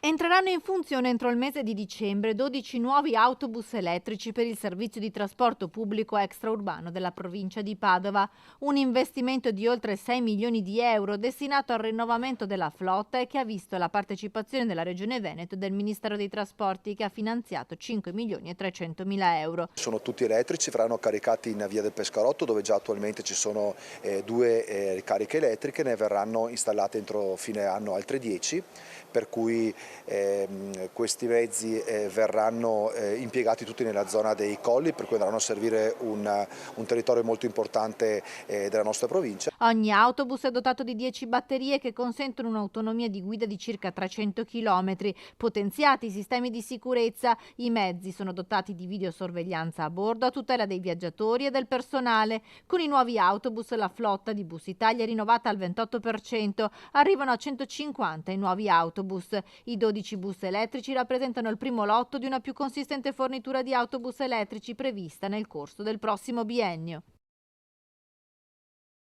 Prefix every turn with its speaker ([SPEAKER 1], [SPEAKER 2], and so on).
[SPEAKER 1] Entreranno in funzione entro il mese di dicembre 12 nuovi autobus elettrici per il servizio di trasporto pubblico extraurbano della provincia di Padova, un investimento di oltre 6 milioni di euro destinato al rinnovamento della flotta e che ha visto la partecipazione della Regione Veneto e del Ministero dei Trasporti, che ha finanziato 5 milioni e 300 mila euro.
[SPEAKER 2] Sono tutti elettrici, verranno caricati in via del Pescarotto, dove già attualmente ci sono due ricariche elettriche, ne verranno installate entro fine anno altre 10, per cui questi mezzi verranno impiegati tutti nella zona dei colli, per cui andranno a servire un territorio molto importante della nostra provincia.
[SPEAKER 1] Ogni autobus è dotato di 10 batterie che consentono un'autonomia di guida di circa 300 km. Potenziati i sistemi di sicurezza, i mezzi sono dotati di videosorveglianza a bordo a tutela dei viaggiatori e del personale. Con i nuovi autobus la flotta di Bus Italia è rinnovata al 28%, arrivano a 150 i nuovi autobus. I 12 bus elettrici rappresentano il primo lotto di una più consistente fornitura di autobus elettrici prevista nel corso del prossimo biennio.